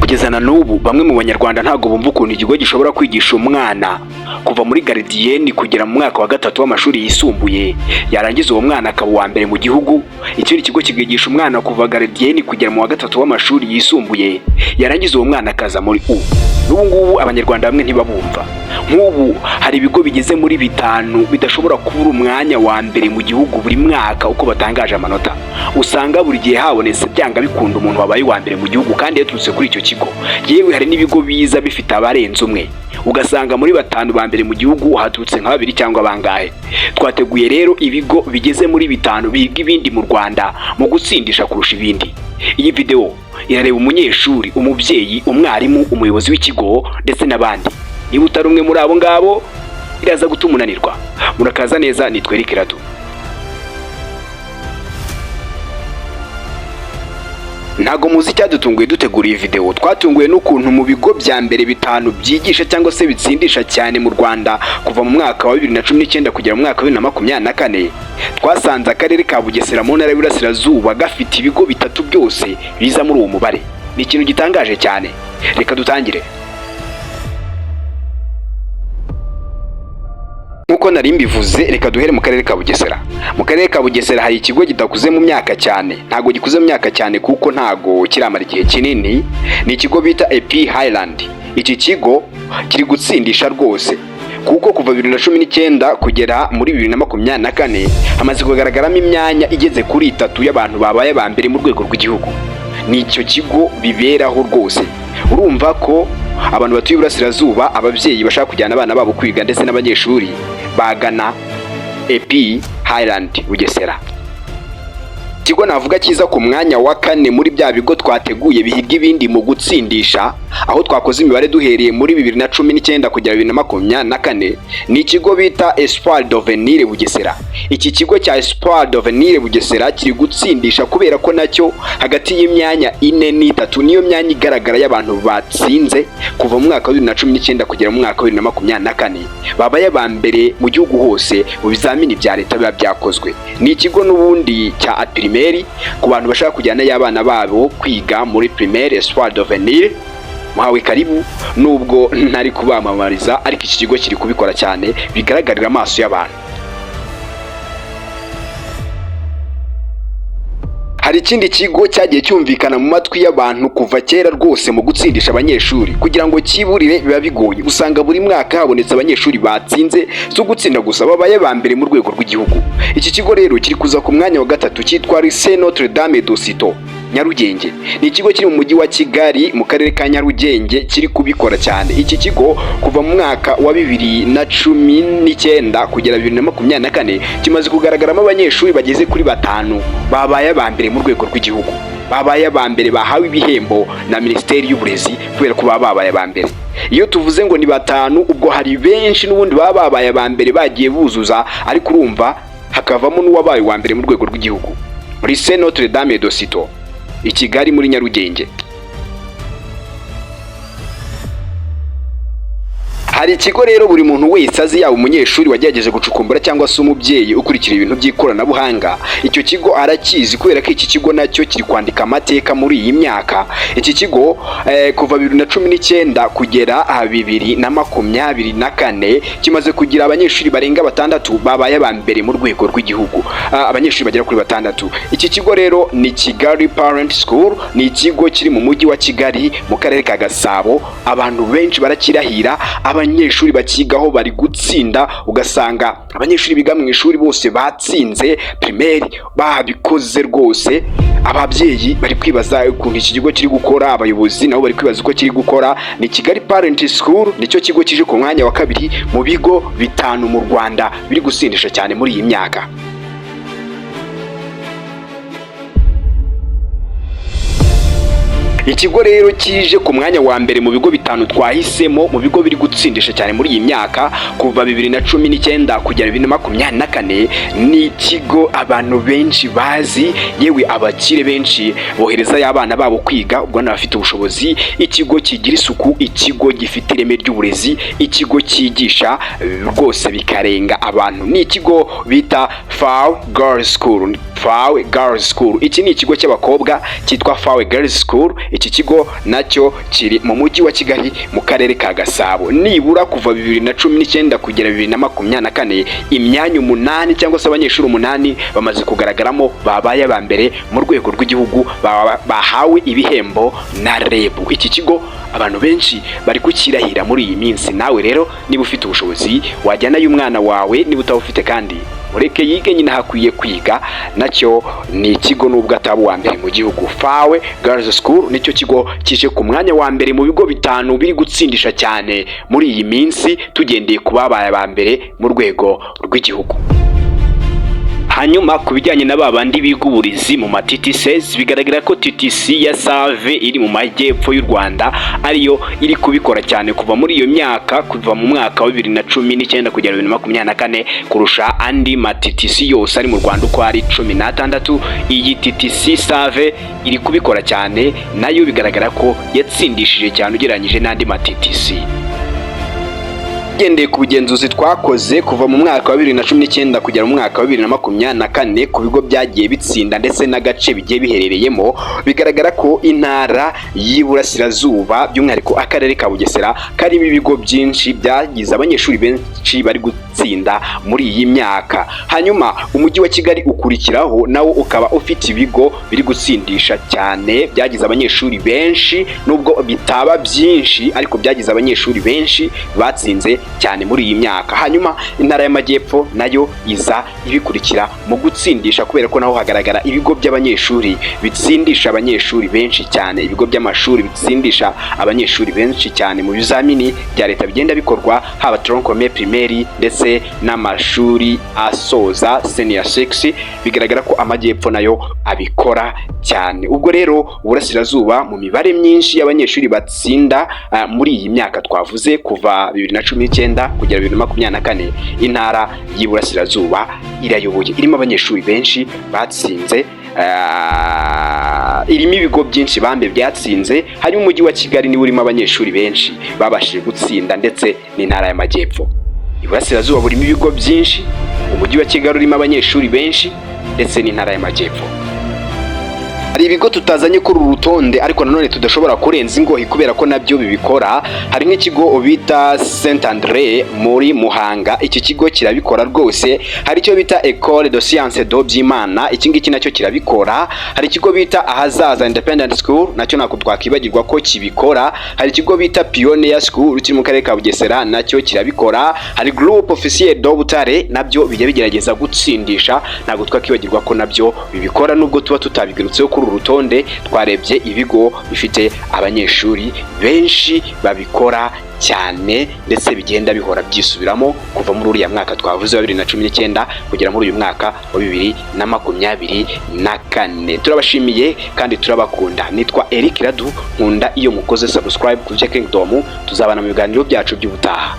kugeza na n'ubu bamwe mu banyarwanda ntabwo bumva ukuntu ikigo gishobora kwigisha umwana kuva muri garidiyeni kugera mu mwaka wa gatatu w'amashuri yisumbuye, yarangiza uwo mwana akaba uwa mbere mu gihugu. Ikindi kigo kikigisha umwana kuva garidiyeni kugera mu wa gatatu w'amashuri yisumbuye, yarangiza uwo mwana akaza muri n'ubu ngubu abanyarwanda bamwe ntibabumva. Nk'ubu hari ibigo bigeze muri 5 bidashobora kubura umwanya wa mbere mu gihugu buri mwaka uko batangaje amanota. Usanga buri gihe habonetse byanga bikunda umuntu wabaye wa mbere mu gihugu kandi yaturutse kuri icyo kigo. Yewe hari n'ibigo biza bifite abarenze umwe, ugasanga muri 5 ba mbere mu gihugu haturutse nka 2 cyangwa bangahe. Twateguye rero ibigo bigeze muri 5 biga ibindi mu Rwanda mu gutsindisha kurusha ibindi. Iyi video irareba umunyeshuri, umubyeyi, umwarimu, umuyobozi w'ikigo ndetse n'abandi. Niba utari umwe muri abo ngabo iraza gutuma unanirwa. Murakaza neza, nitwe Eric Radu. Ntago muzi cyadutunguye dutegura iyi video. Twatunguye n'ukuntu mu bigo bya mbere 5 byigisha cyangwa se bitsindisha cyane mu Rwanda kuva mu mwaka wa 2019 kugera mu mwaka wa 2024, twasanze akarere ka Bugesera mu ntara y'Iburasirazuba gafite ibigo 3 byose biza muri uwo mubare. Ni ikintu gitangaje cyane. Reka dutangire. Nkuko nari mbivuze, reka duhere mu karere ka Bugesera. Mu karere ka Bugesera hari ikigo kidakuze mu myaka cyane. Ntago gikuze mu myaka cyane kuko ntago kiramara igihe kinini. Ni ikigo bita EP Highland. Iki kigo kiri gutsindisha rwose kuko kuva 2019 kugera muri 2024 hamaze kugaragaramo imyanya igeze kuri 3 y'abantu babaye ba mbere mu rwego rw'igihugu. Ni icyo kigo biberaho rwose. Urumva ko abantu batuye Iburasirazuba, ababyeyi bashaka kujyana abana babo kwiga ndetse n'abanyeshuri bagana EP Highland Bugesera. Ikigo navuga kiza ku mwanya wa 4 muri bya bigo twateguye bihiga ibindi mu gutsindisha, aho twakoze imibare duhereye muri 2019 kugera 2024, ni ikigo bita Espoir d'Avenir Bugesera. Iki kigo cya Espoir d'Avenir Bugesera kiri gutsindisha kubera ko nacyo hagati y'imyanya 4 n'3 niyo myanya igaragara y'abantu batsinze kuva mu mwaka wa 2019 kugera mu mwaka wa 2024, babaye ba mbere mu gihugu hose mu bizamini bya leta biba byakozwe. Ni ikigo n'ubundi cya primaire ku bantu bashaka kujyana y'abana babo kwiga muri primaire Espoir d'Avenir. Muhawe karibu, nubwo ntari kubamamariza ariko iki kigo kiri kubikora cyane bigaragarira amaso y'abantu. Hari ikindi kigo cyagiye cyumvikana mu matwi y'abantu kuva kera rwose mu gutsindisha abanyeshuri kugira ngo kiburire biba bigoye. Usanga buri mwaka habonetse abanyeshuri batsinze zo gutsinda gusa babaye ba mbere mu rwego rw'igihugu. Iki kigo rero kiri kuza ku mwanya wa 3 cyitwa Lycée Notre Dame de Citeaux Nyarugenge. Ni ikigo kiri mu mujyi wa Kigali mu karere ka Nyarugenge kiri kubikora cyane. Iki kigo kuva mu mwaka wa 2019 kugera 2024 kimaze kugaragaramo abanyeshuri bageze kuri 5 babaye ba mbere mu rwego rw'igihugu, babaye ba mbere bahawe ibihembo na Minisiteri y'Uburezi kubera ko babaye ba mbere. Iyo tuvuze ngo ni 5 ubwo hari benshi n'ubundi babaye ba mbere bagiye buzuza, ariko urumva hakavamo n'uwabaye wa mbere mu rwego rw'igihugu. Lycée Notre Dame de Citeaux i Kigali muri Nyarugenge. Hari ikigo rero buri muntu wese azi, yaba umunyeshuri wagerageje gucukumbura cyangwa se umubyeyi ukurikira ibintu by'ikoranabuhanga. Icyo kigo arakizi kubera ko iki kigo nacyo kiri kwandika amateka muri iyi myaka. Iki kigo kuva 2019 kugera 2024 kimaze kugira abanyeshuri barenga 6 babaye ba mbere mu rwego rw'igihugu, abanyeshuri bagera kuri 6. Iki kigo rero ni Kigali Parent School. Ni ikigo kiri mu mujyi wa Kigali mu karere ka Gasabo. Abantu benshi barakirahira, abanyeshuri bakigaho bari gutsinda, ugasanga abanyeshuri biga mu ishuri bose batsinze primaire babikoze rwose. Ababyeyi bari kwibaza ukuntu iki kigo kiri gukora, abayobozi nabo bari kwibaza uko kiri gukora. Ni Kigali Parent School nicyo kigo kije ku mwanya wa 2 mu bigo 5 mu Rwanda biri gusindisha cyane muri iyi myaka. Ikigo rero kije ku mwanya wa mbere mu bigo 5 twahisemo mu bigo biri gutsindisha cyane muri iyi myaka kuva 2019 kugera 2024. Ni ikigo abantu benshi bazi, yewe abakire benshi bohereza y'abana babo kwiga ubwo n'abafite ubushobozi. Ikigo kigira isuku, ikigo gifite ireme ry'uburezi, ikigo cyigisha rwose bikarenga abantu. Ni ikigo bita FAW Girls School. Fawe Girls School. Iki ni ikigo cy'abakobwa cyitwa Fawe Girls School. Iki kigo nacyo kiri mu mujyi wa Kigali mu karere ka Gasabo. Nibura kuva 2019 kugera 2024 imyanya 8 cyangwa se abanyeshuri 8 bamaze kugaragaramo babaye aba mbere mu rwego rw'igihugu bahawe ibihembo na REB. Iki kigo abantu benshi bari kukirahira muri iyi minsi. Nawe rero niba ufite ubushobozi wajyana y'umwana wawe, niba utawufite kandi mureke yige nyine hakwiye kwiga. Nacyo ni ikigo nubwo ataba uwa mbere mu gihugu. Fawe Girls School nicyo kigo kije ku mwanya wa mbere mu bigo 5 biri gutsindisha cyane muri iyi minsi tugendeye kubabaye aba mbere mu rwego rw'igihugu. Hanyuma ku bijyanye na babandi biga uburezi mu TTCs, bigaragara ko TTC ya Save iri mu majyepfo y'u Rwanda ariyo iri kubikora cyane kuva muri iyo myaka, kuva mu mwaka wa 2019 kugera 2024 kurusha andi TTC yose ari mu Rwanda uko ari 16. Iyi TTC Save iri kubikora cyane, nayo bigaragara ko yatsindishije cyane ugereranyije n'andi TTC. Gendeye ku bugenzuzi twakoze kuva mu mwaka wa 2019 kugera mu mwaka wa 2024 ku bigo byagiye bitsinda ndetse n'agace bigiye biherereyemo, bigaragara ko intara y'Iburasirazuba by'umwihariko akarere ka Bugesera karimo ibigo byinshi byagize abanyeshuri benshi bari gutsinda muri iyi myaka. Hanyuma umujyi wa Kigali ukurikiraho, nawo ukaba ufite ibigo biri gutsindisha cyane byagize abanyeshuri benshi, nubwo bitaba byinshi ariko byagize abanyeshuri benshi batsinze cyane muri iyi myaka. Hanyuma intara y'Amajyepfo nayo iza ibikurikira mu gutsindisha, kubera ko naho hagaragara ibigo by'abanyeshuri bitsindisha abanyeshuri benshi cyane, ibigo by'amashuri bitsindisha abanyeshuri benshi cyane mu bizamini bya leta bigenda bikorwa, haba tronc-commun primaire ndetse n'amashuri asoza senior 6. Bigaragara ko Amajyepfo nayo abikora cyane. Ubwo rero Uburasirazuba mu mibare myinshi y'abanyeshuri batsinda muri iyi myaka twavuze kuva 2019 kugera 2024, intara y'Iburasirazuba irayoboye, irimo abanyeshuri benshi batsinze, irimo ibigo byinshi bambe byatsinze. Harimo umujyi wa Kigali niwe urimo abanyeshuri benshi babashije gutsinda, ndetse n'intara y'Amajyepfo. Iburasirazuba burimo ibigo byinshi, umujyi wa Kigali urimo abanyeshuri benshi, ndetse n'intara y'Amajyepfo. Hari ibigo tutazanye kuri uru rutonde ariko nanone tudashobora kurenza ingohi kubera ko nabyo bibikora. Hari nk'ikigo bita Saint André muri Muhanga, iki kigo kirabikora rwose. Hari icyo bita École de Sciences do Byimana, iki ngiki nacyo kirabikora. Hari ikigo bita Ahazaza Independent School, nacyo nako twakibagirwa ko kibikora. Hari ikigo bita Pioneer School kiri mu karere ka Bugesera, nacyo kirabikora. Hari Groupe Officier do Butare, nabyo bijya bigerageza gutsindisha, ntabwo twakibagirwa ko nabyo bibikora, nubwo tuba tutabigirutseho kuri urutonde. Twarebye ibigo bifite abanyeshuri benshi babikora cyane ndetse bigenda bihora byisubiramo kuva muri uriya mwaka twavuze wa 2019 kugera muri uyu mwaka wa 2024. Turabashimiye kandi turabakunda. Nitwa Eric Radu, nkunda iyo mukoze subscribe ku Kingdom. Tuzabana mu biganiro byacu by'ubutaha.